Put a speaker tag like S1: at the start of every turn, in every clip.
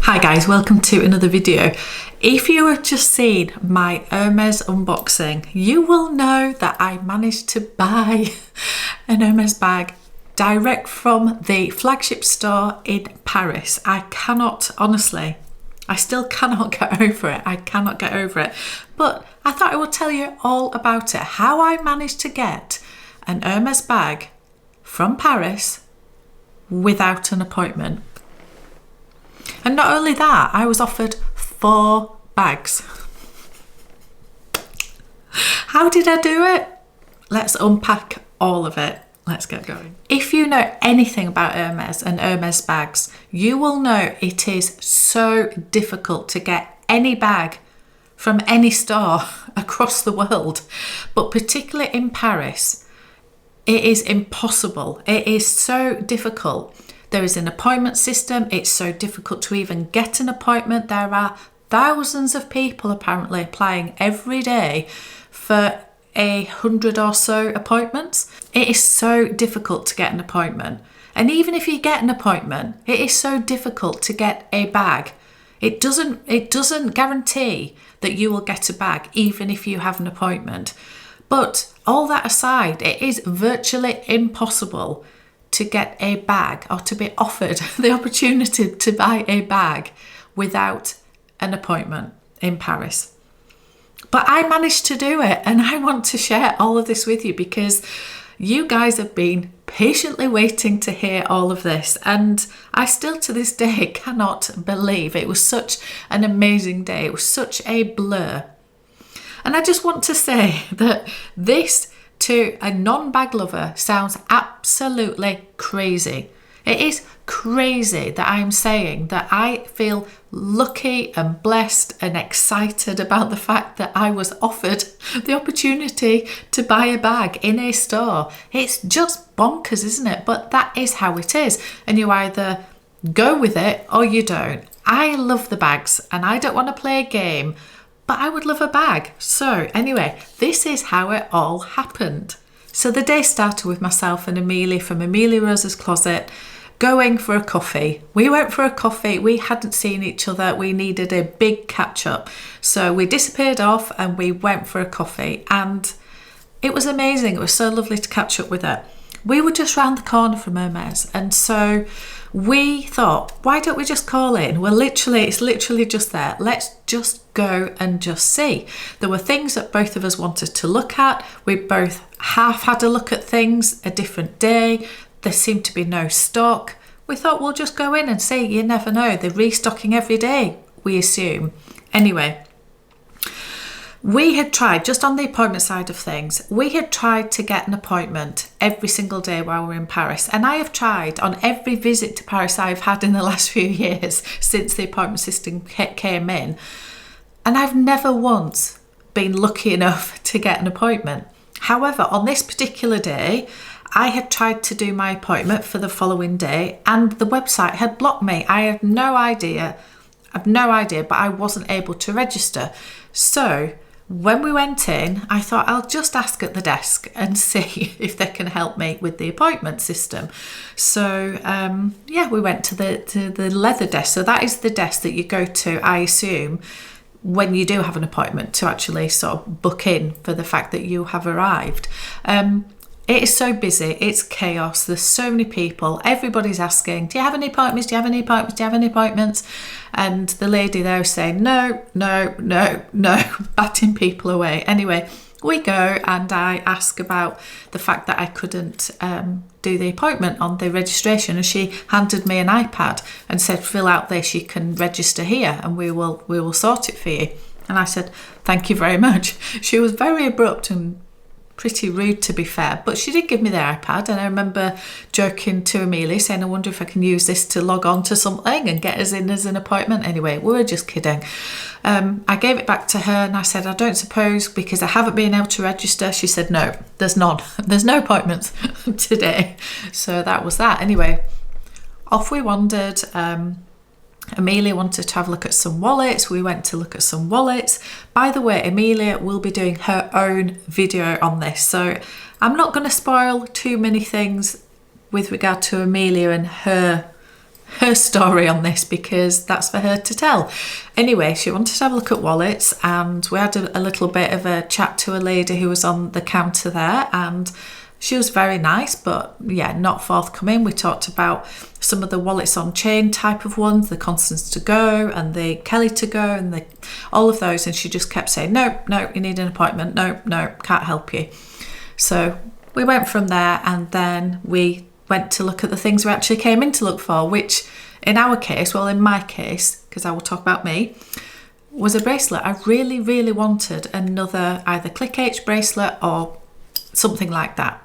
S1: Hi guys, welcome to another video. If you have just seen my Hermes unboxing, you will know that I managed to buy an Hermes bag direct from the flagship store in Paris. I cannot, honestly, I still cannot get over it. I cannot get over it. But I thought I would tell you all about it, how I managed to get an Hermes bag from Paris without an appointment. And not only that, I was offered 4 bags. How did I do it? Let's unpack all of it. Let's get going. If you know anything about Hermes and Hermes bags, you will know it is so difficult to get any bag from any store across the world, but particularly in Paris, it is impossible. It is so difficult. There is an appointment system. It's so difficult to even get an appointment. There are thousands of people apparently applying every day for 100 or so appointments. It is so difficult to get an appointment. And even if you get an appointment, it is so difficult to get a bag. It doesn't guarantee that you will get a bag even if you have an appointment. But all that aside, it is virtually impossible to get a bag or to be offered the opportunity to buy a bag without an appointment in Paris. But I managed to do it, and I want to share all of this with you because you guys have been patiently waiting to hear all of this, and I still to this day cannot believe it was such an amazing day. It was such a blur. And I just want to say that this to a non-bag lover sounds absolutely crazy. It is crazy that I am saying that I feel lucky and blessed and excited about the fact that I was offered the opportunity to buy a bag in a store. It's just bonkers, isn't it? But that is how it is. And you either go with it or you don't. I love the bags and I don't want to play a game, but I would love a bag. So anyway, this is how it all happened. So the day started with myself and Amelia from Amelia Rose's Closet going for a coffee. We went for a coffee. We hadn't seen each other. We needed a big catch up. So we disappeared off and we went for a coffee, and it was amazing. It was so lovely to catch up with her. We were just round the corner from Hermes, and so we thought, why don't we just call in? It's literally just there. Let's just go and just see. There were things that both of us wanted to look at. We both half had a look at things a different day. There seemed to be no stock. We thought we'll just go in and see. You never know. They're restocking every day, we assume. Anyway, we had tried, just on the appointment side of things, we had tried to get an appointment every single day while we were in Paris. And I have tried on every visit to Paris I've had in the last few years since the appointment system came in. And I've never once been lucky enough to get an appointment. However, on this particular day, I had tried to do my appointment for the following day and the website had blocked me. I have no idea, but I wasn't able to register. So when we went in, I thought I'll just ask at the desk and see if they can help me with the appointment system. So we went to the leather desk. So that is the desk that you go to, I assume, when you do have an appointment to actually sort of book in for the fact that you have arrived. It is so busy, it's chaos, there's so many people, everybody's asking, do you have any appointments, do you have any appointments, do you have any appointments? And the lady there was saying, no, batting people away. Anyway, we go and I ask about the fact that I couldn't do the appointment on the registration, and she handed me an iPad and said, fill out this, you can register here and we will sort it for you. And I said, thank you very much. She was very abrupt and pretty rude, to be fair, but she did give me the iPad, and I remember joking to Amelia saying, I wonder if I can use this to log on to something and get us in as an appointment. Anyway, we were just kidding. I gave it back to her and I said, I don't suppose, because I haven't been able to register. She said, no, there's none. There's no appointments today. So that was that. Anyway, off we wandered. Amelia wanted to have a look at some wallets. We went to look at some wallets. By the way, Amelia will be doing her own video on this, so I'm not going to spoil too many things with regard to Amelia and her her story on this, because that's for her to tell. Anyway, she wanted to have a look at wallets, and we had a little bit of a chat to a lady who was on the counter there, and she was very nice, but yeah, not forthcoming. We talked about some of the wallets on chain type of ones, the Constance to go and the Kelly to go and all of those, and she just kept saying, no, you need an appointment, no, can't help you. So we went from there, and then we went to look at the things we actually came in to look for, which in our case, well, in my case, because I will talk about me, was a bracelet. I really, really wanted another either Click H bracelet or something like that.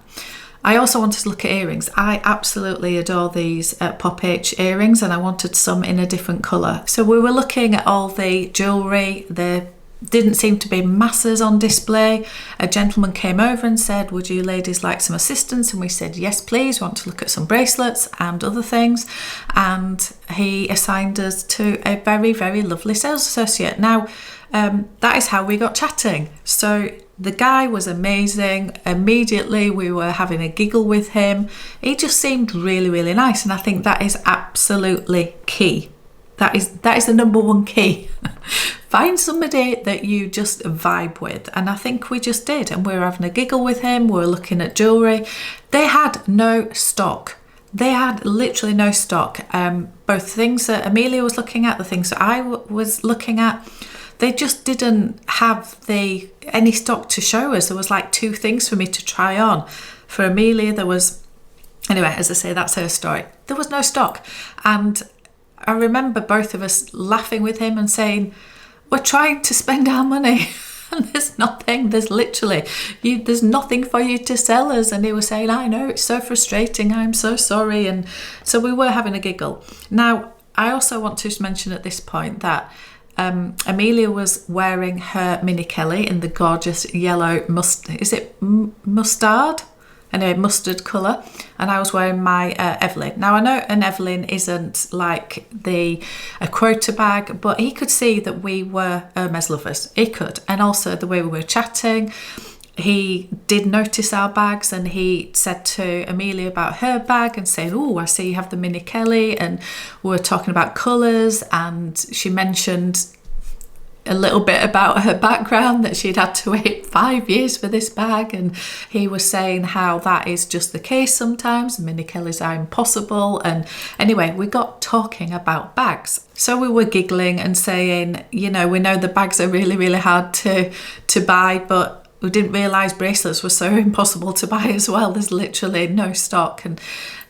S1: I also wanted to look at earrings. I absolutely adore these Pop H earrings, and I wanted some in a different colour. So we were looking at all the jewellery. There didn't seem to be masses on display. A gentleman came over and said, would you ladies like some assistance? And we said, yes, please, we want to look at some bracelets and other things. And he assigned us to a very, very lovely sales associate. Now, that is how we got chatting. So the guy was amazing. Immediately we were having a giggle with him. He just seemed really, really nice. And I think that is absolutely key. That is the number one key. Find somebody that you just vibe with. And I think we just did. And we were having a giggle with him. We were looking at jewellery. They had no stock. They had literally no stock. Both things that Amelia was looking at, the things that I was looking at, they just didn't have any stock to show us. There was like 2 things for me to try on. For Amelia, there was, anyway, as I say, that's her story. There was no stock. And I remember both of us laughing with him and saying, we're trying to spend our money and there's nothing, there's nothing for you to sell us. And he was saying, I know, it's so frustrating, I'm so sorry. And so we were having a giggle. Now, I also want to mention at this point that Amelia was wearing her Mini Kelly in the gorgeous yellow mustard? Anyway, mustard colour, and I was wearing my Evelyn. Now I know an Evelyn isn't like a quota bag, but he could see that we were Hermes lovers. He could, and also the way we were chatting, he did notice our bags, and he said to Amelia about her bag and saying, oh, I see you have the Mini Kelly, and we were talking about colours, and she mentioned a little bit about her background, that she'd had to wait 5 years for this bag, and he was saying how that is just the case sometimes. Mini Kellys are impossible. And anyway, we got talking about bags. So we were giggling and saying, you know, we know the bags are really, really hard to buy, but we didn't realise bracelets were so impossible to buy as well. There's literally no stock. And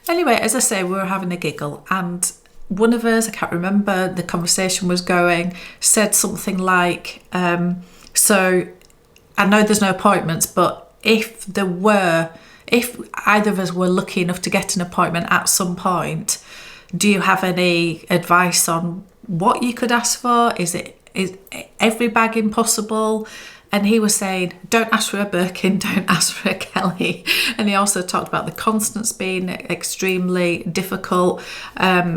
S1: anyway, as I say, we were having a giggle, and one of us, I can't remember, the conversation was going, said something like, so I know there's no appointments, but if either of us were lucky enough to get an appointment at some point, do you have any advice on what you could ask for? Is every bag impossible? And he was saying, don't ask for a Birkin, don't ask for a Kelly. And he also talked about the Constance being extremely difficult.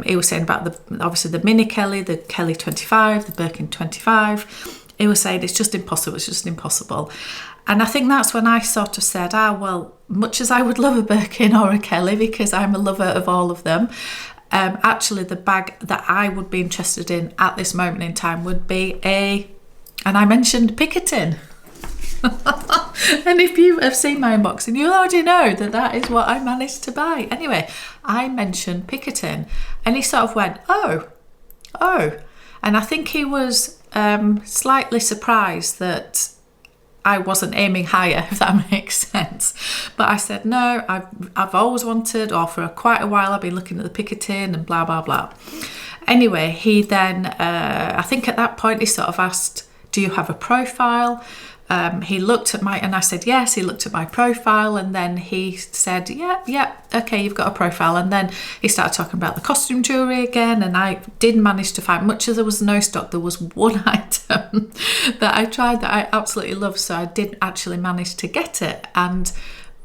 S1: He was saying about obviously the Mini Kelly, the Kelly 25, the Birkin 25. He was saying it's just impossible, it's just impossible. And I think that's when I sort of said, well, much as I would love a Birkin or a Kelly, because I'm a lover of all of them, actually the bag that I would be interested in at this moment in time would be and I mentioned Picotin. And if you have seen my unboxing, you already know that is what I managed to buy. Anyway, I mentioned Picotin, and he sort of went, oh. And I think he was slightly surprised that I wasn't aiming higher, if that makes sense. But I said, no, I've always wanted, or for quite a while I've been looking at the Picotin and blah, blah, blah. Anyway, he then, I think at that point he sort of asked, do you have a profile? He looked at and I said yes. He looked at my profile, and then he said, yeah, okay, you've got a profile. And then he started talking about the costume jewellery again, and I did manage to find, much as there was no stock, there was one item that I tried that I absolutely loved, so I did actually manage to get it. And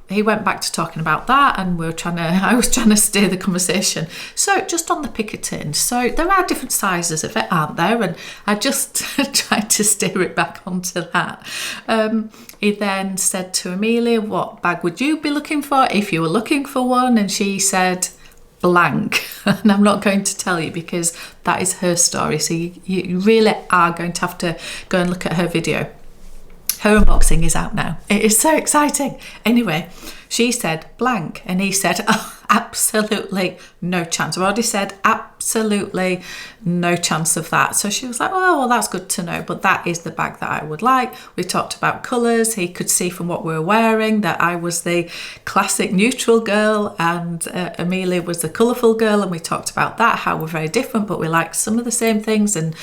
S1: he went back to talking about that, and I was trying to steer the conversation. So just on the Picotin, so there are different sizes of it, aren't there? And I just tried to steer it back onto that. He then said to Amelia, what bag would you be looking for if you were looking for one? And she said, blank. And I'm not going to tell you because that is her story. So you really are going to have to go and look at her video. Her unboxing is out now. It is so exciting. Anyway, she said blank and he said, oh, absolutely no chance. I've already said absolutely no chance of that. So she was like, oh, well, that's good to know. But that is the bag that I would like. We talked about colours. He could see from what we were wearing that I was the classic neutral girl and Amelia was the colourful girl. And we talked about that, how we're very different, but we like some of the same things and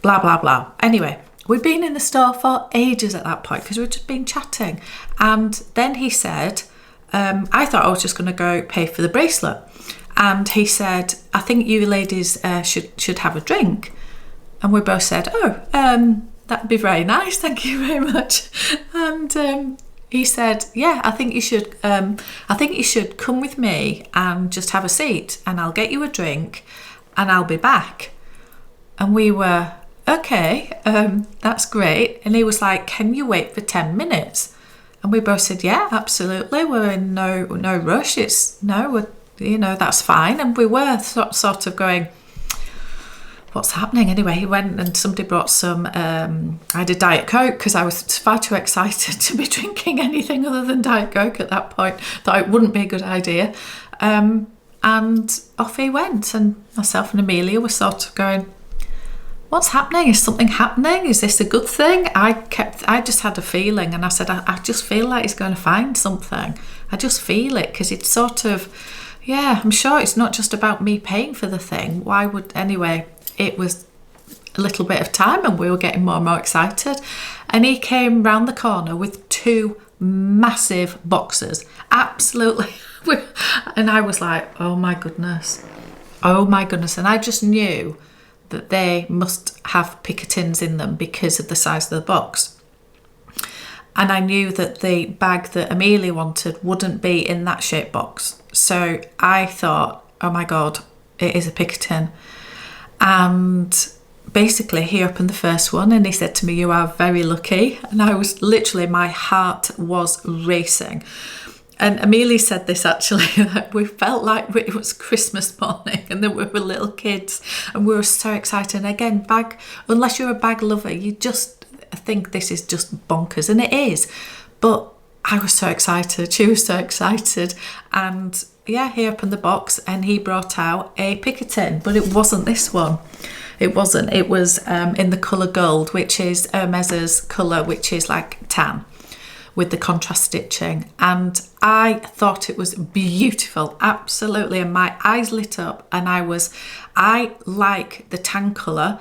S1: blah, blah, blah. Anyway, we'd been in the store for ages at that point because we'd just been chatting. And then he said, I thought I was just going to go pay for the bracelet. And he said, I think you ladies should have a drink. And we both said, oh, that'd be very nice. Thank you very much. And he said, yeah, I think you should come with me and just have a seat and I'll get you a drink and I'll be back. And we were, okay, that's great. And he was like, can you wait for 10 minutes? And we both said, yeah, absolutely. We're in no rush. That's fine. And we were sort of going, what's happening? Anyway, he went and somebody brought some, I had a Diet Coke because I was far too excited to be drinking anything other than Diet Coke at that point. Thought it wouldn't be a good idea. And off he went. And myself and Amelia were sort of going, what's happening? Is something happening? Is this a good thing? I just had a feeling and I said, I just feel like he's going to find something. I just feel it because it's sort of, yeah, I'm sure it's not just about me paying for the thing. Anyway, it was a little bit of time and we were getting more and more excited. And he came round the corner with 2 massive boxes. Absolutely. And I was like, oh my goodness. And I just knew that they must have Pickertins in them because of the size of the box. And I knew that the bag that Amelia wanted wouldn't be in that shape box. So I thought, oh my God, it is a Pickertin. And basically he opened the first one and he said to me, you are very lucky. And I was literally, my heart was racing. And Amelia said this actually, that we felt like it was Christmas morning and that we were little kids and we were so excited. And again, unless you're a bag lover, you just think this is just bonkers, and it is. But I was so excited, she was so excited. And yeah, he opened the box and he brought out a Pickertin, but it wasn't this one. It wasn't. It was in the colour gold, which is Hermes's colour, which is like tan, with the contrast stitching. And I thought it was beautiful, absolutely, and my eyes lit up. And I like the tan colour,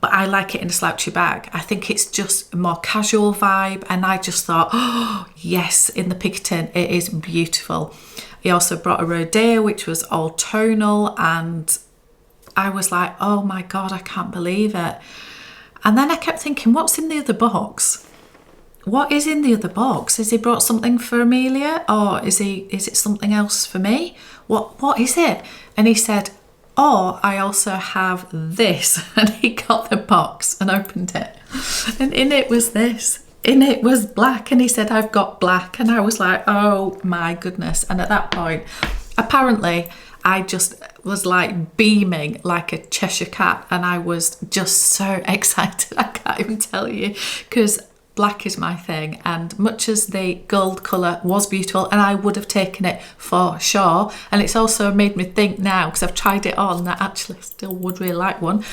S1: but I like it in a slouchy bag. I think it's just a more casual vibe, and I just thought, oh yes, in the Pickertin it is beautiful. He also brought a Rodeo, which was all tonal, and I was like, oh my God, I can't believe it. And then I kept thinking, what's in the other box? What is in the other box? Has he brought something for Amelia, or is it something else for me? What is it? And he said, oh, I also have this. And he got the box and opened it. And in it was this. In it was black. And he said, I've got black. And I was like, oh my goodness. And at that point, apparently I just was like beaming like a Cheshire cat. And I was just so excited. I can't even tell you, because black is my thing, and much as the gold colour was beautiful and I would have taken it for sure, and it's also made me think now, because I've tried it on, that actually still would really like one.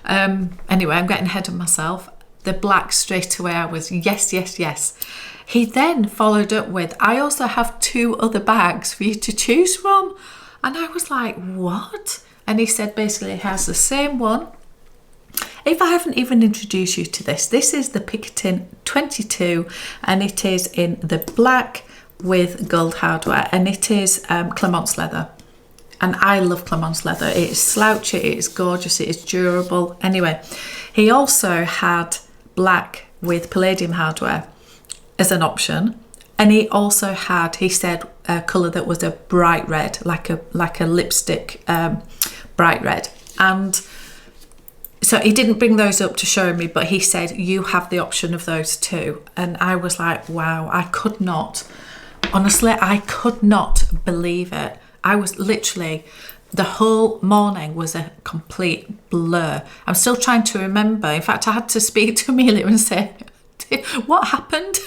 S1: Anyway, I'm getting ahead of myself. The black, straight away I was yes, yes, yes. He then followed up with, I also have 2 other bags for you to choose from. And I was like, what? And he said basically he has the same one. If I haven't even introduced you to this is the Pickertin 22, and it is in the black with gold hardware, and it is Clement's leather. And I love Clement's leather. It is slouchy, it is gorgeous, it is durable. Anyway, he also had black with palladium hardware as an option. And he also had, he said, a colour that was a bright red, like a lipstick bright red. And so he didn't bring those up to show me, but he said, you have the option of those 2. And I was like, wow, I could not, honestly, I could not believe it. I was literally, the whole morning was a complete blur. I'm still trying to remember. In fact, I had to speak to Amelia and say, what happened?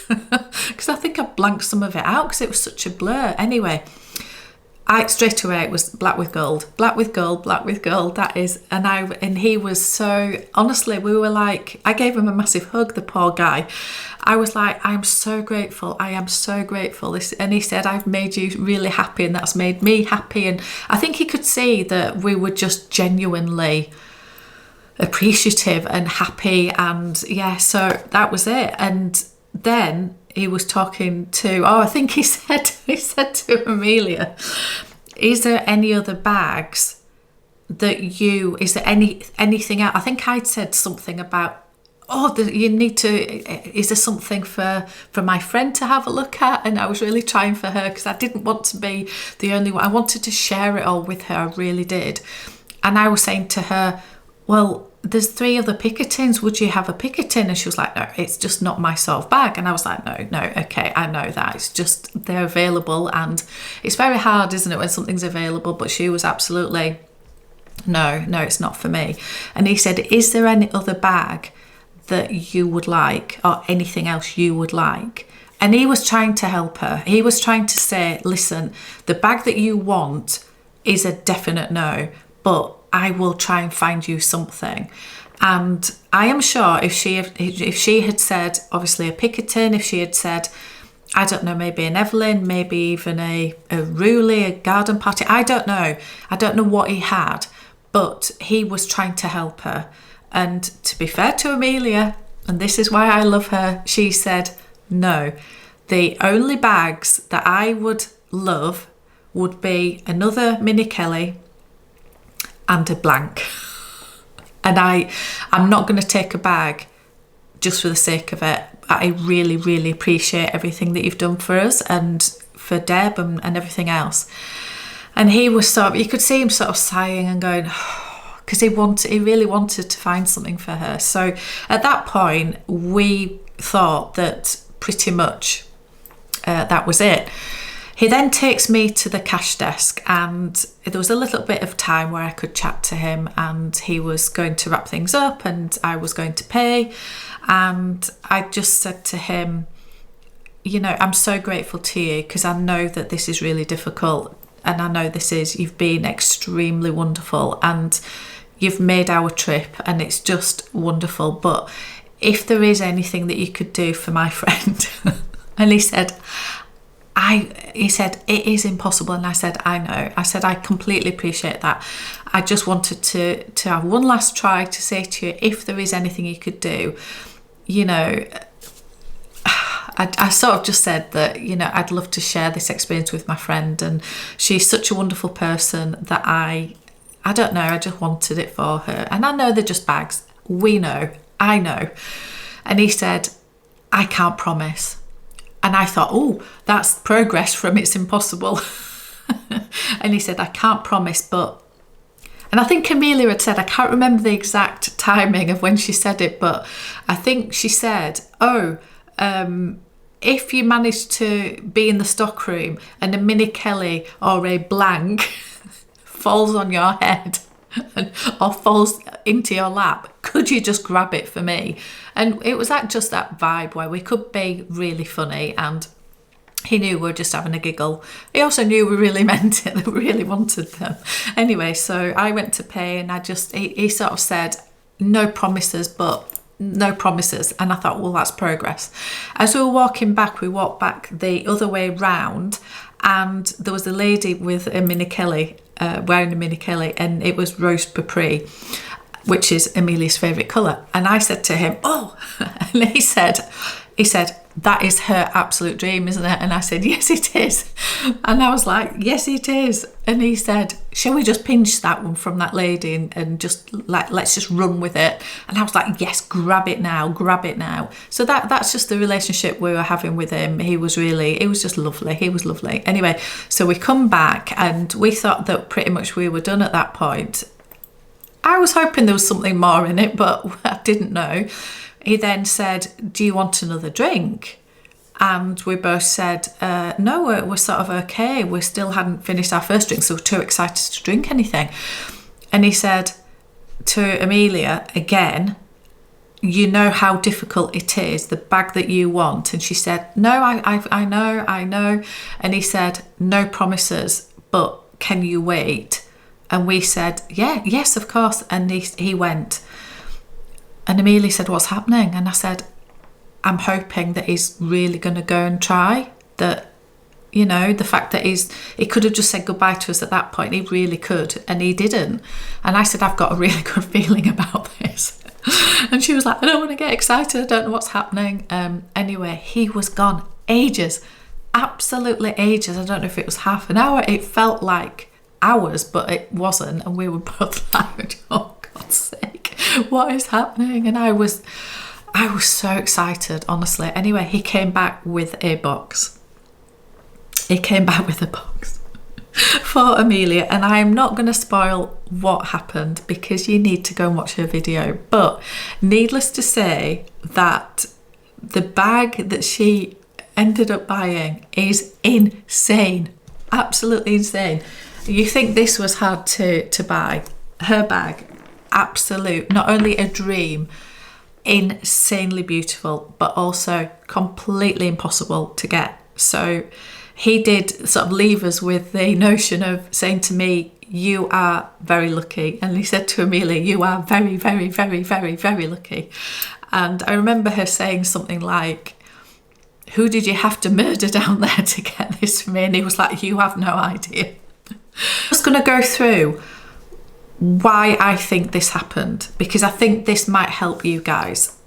S1: Because I think I blanked some of it out because it was such a blur. Anyway, straight away it was black with gold, black with gold, black with gold. That is, and he was so, honestly, we were like, I gave him a massive hug, the poor guy. I was like, I'm so grateful. I am so grateful. And he said, I've made you really happy, and that's made me happy. And I think he could see that we were just genuinely appreciative and happy. And yeah, so that was it. And then he was talking to, I think he said to Amelia, is there any other bags that is there anything else? I think I'd said something about, you need to, is there something for my friend to have a look at? And I was really trying for her because I didn't want to be the only one. I wanted to share it all with her, I really did. And I was saying to her, well, there's 3 other Pickertons, would you have a Pickerton? And she was like, no, it's just not my sort of bag. And I was like, no, okay, I know that. It's just, they're available, and it's very hard, isn't it, when something's available? But she was absolutely, no, it's not for me. And he said, is there any other bag that you would like, or anything else you would like? And he was trying to help her. He was trying to say, listen, the bag that you want is a definite no, but I will try and find you something. And I am sure if she had said, obviously, a Pickerton, if she had said, I don't know, maybe an Evelyn, maybe even a Ruley, a garden party, I don't know what he had, but he was trying to help her. And to be fair to Amelia, and this is why I love her, she said, no, the only bags that I would love would be another Mini Kelly and a blank. And I'm not going to take a bag just for the sake of it. I really, really appreciate everything that you've done for us and for Deb and everything else. And he was you could see him sort of sighing and going, because he really wanted to find something for her. So at that point, we thought that pretty much that was it. He then takes me to the cash desk, and there was a little bit of time where I could chat to him, and he was going to wrap things up and I was going to pay. And I just said to him, I'm so grateful to you, because I know that this is really difficult, and I know you've been extremely wonderful, and you've made our trip, and it's just wonderful. But if there is anything that you could do for my friend, and he said, it is impossible. And I said, I know. I said, I completely appreciate that. I just wanted to have one last try to say to you, if there is anything you could do, I sort of just said that, I'd love to share this experience with my friend, and she's such a wonderful person that I don't know, I just wanted it for her. And I know they're just bags. I know. And he said, I can't promise. And I thought, that's progress from it's impossible. And he said, I can't promise, but... And I think Amelia had said, I can't remember the exact timing of when she said it, but I think she said, if you manage to be in the stockroom and a Mini Kelly or a blank falls on your head or falls into your lap, could you just grab it for me? And it was just that vibe where we could be really funny, and he knew we were just having a giggle. He also knew we really meant it, that we really wanted them. Anyway, so I went to pay, and he sort of said, no promises, but no promises. And I thought, well, that's progress. As we were walking back, we walked back the other way round, and there was a lady with a Mini Kelly, wearing a Mini Kelly, and it was Rose Papri, which is Amelia's favourite colour. And I said to him, and he said, that is her absolute dream, isn't it? And I said, yes, it is. And I was like, yes, it is. And he said, shall we just pinch that one from that lady and just let's just run with it? And I was like, yes, grab it now. So that's just the relationship we were having with him. It was just lovely. He was lovely. Anyway, so we come back, and we thought that pretty much we were done at that point. I was hoping there was something more in it, but I didn't know. He then said, do you want another drink? And we both said, no, we're sort of okay. We still hadn't finished our first drink, so we're too excited to drink anything. And he said to Amelia again, you know how difficult it is, the bag that you want. And she said, no, I know. And he said, no promises, but can you wait? And we said, yes, of course. And he went. And Amelia said, what's happening? And I said, I'm hoping that he's really going to go and try. That, you know, the fact that he could have just said goodbye to us at that point. He really could, and he didn't. And I said, I've got a really good feeling about this. And she was like, I don't want to get excited. I don't know what's happening. Anyway, he was gone ages, absolutely ages. I don't know if it was half an hour. It felt like hours, but it wasn't. And we were both like, oh, God's sake, what is happening? And I was so excited, honestly. Anyway, he came back with a box. He came back with a box for Amelia, and I'm not going to spoil what happened because you need to go and watch her video. But needless to say that the bag that she ended up buying is insane, absolutely insane. You think this was hard to buy? Her bag, absolute, not only a dream, insanely beautiful, but also completely impossible to get. So he did sort of leave us with the notion of saying to me, you are very lucky. And he said to Amelia, you are very, very, very, very, very lucky. And I remember her saying something like, who did you have to murder down there to get this for me? And he was like, you have no idea. I'm just going to go through why I think this happened, because I think this might help you guys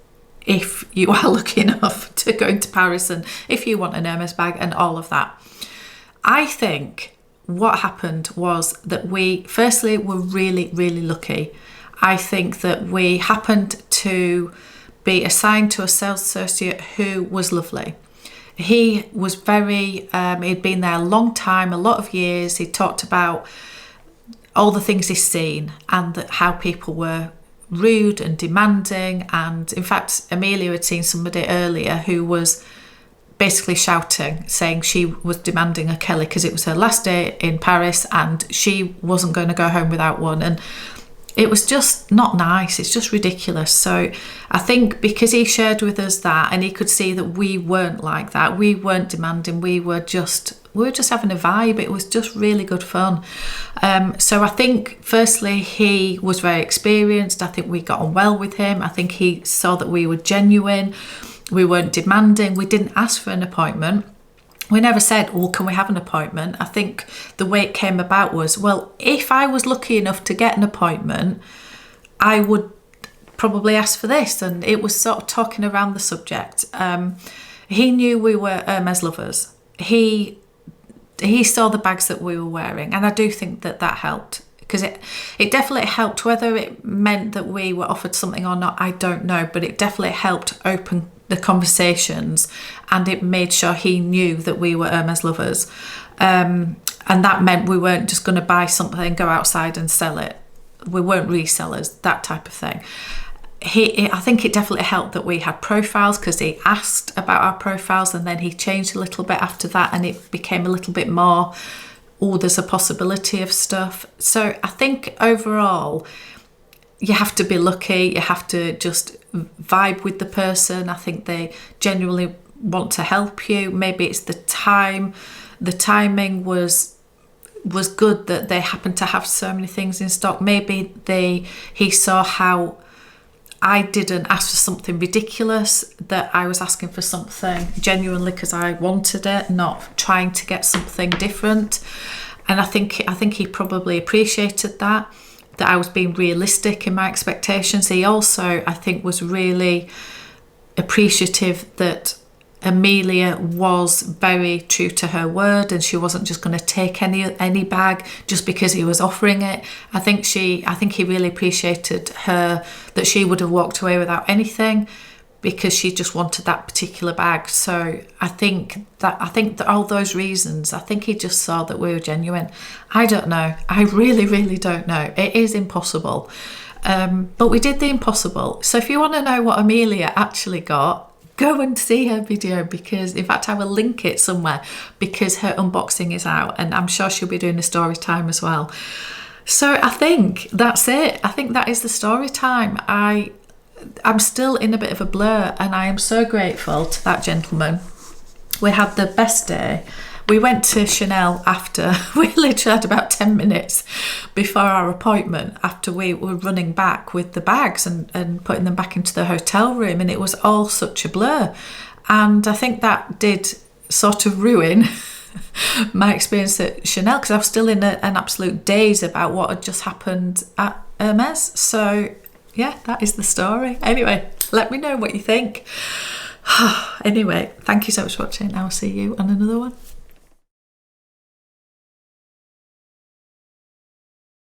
S1: if you are lucky enough to go into Paris and if you want an Hermes bag and all of that. I think what happened was that we firstly were really, really lucky. I think that we happened to be assigned to a sales associate who was lovely. He was very, he'd been there a long time, a lot of years. He talked about all the things he's seen and that how people were rude and demanding. And in fact, Amelia had seen somebody earlier who was basically shouting, saying she was demanding a Kelly because it was her last day in Paris and she wasn't going to go home without one. And it was just not nice. It's just ridiculous. So I think because he shared with us that, and he could see that we weren't like that, we weren't demanding, we were just having a vibe. It was just really good fun. So I think firstly he was very experienced. I think we got on well with him. I think he saw that we were genuine. We weren't demanding. We didn't ask for an appointment. We never said, well, can we have an appointment? I think the way it came about was, well, if I was lucky enough to get an appointment, I would probably ask for this. And it was sort of talking around the subject. He knew we were Hermes lovers. He saw the bags that we were wearing. And I do think that helped, because it definitely helped. Whether it meant that we were offered something or not, I don't know. But it definitely helped open the conversations, and it made sure he knew that we were Hermes lovers. And that meant we weren't just going to buy something, go outside and sell it. We weren't resellers, that type of thing. I think it definitely helped that we had profiles, because he asked about our profiles and then he changed a little bit after that, and it became a little bit more, oh, there's a possibility of stuff. So I think overall, you have to be lucky. You have to just vibe with the person. I think they genuinely want to help you. Maybe it's the time. The timing was good that they happened to have so many things in stock. Maybe he saw how I didn't ask for something ridiculous, that I was asking for something genuinely because I wanted it, not trying to get something different. And I think he probably appreciated that I was being realistic in my expectations. He also, I think, was really appreciative that Amelia was very true to her word, and she wasn't just going to take any bag just because he was offering it. I think he really appreciated her, that she would have walked away without anything because she just wanted that particular bag. So I think that all those reasons, I think he just saw that we were genuine. I don't know. I really, really don't know. It is impossible. But we did the impossible. So if you want to know what Amelia actually got, go and see her video, because in fact I will link it somewhere, because her unboxing is out and I'm sure she'll be doing a story time as well. So I think that's it. I think that is the story time. I'm still in a bit of a blur, and I am so grateful to that gentleman. We had the best day. We went to Chanel after. We literally had about 10 minutes before our appointment, after we were running back with the bags and putting them back into the hotel room, and it was all such a blur. And I think that did sort of ruin my experience at Chanel, because I was still in an absolute daze about what had just happened at Hermes. So yeah, that is the story. Anyway, let me know what you think. Anyway, thank you so much for watching. I will see you on another one.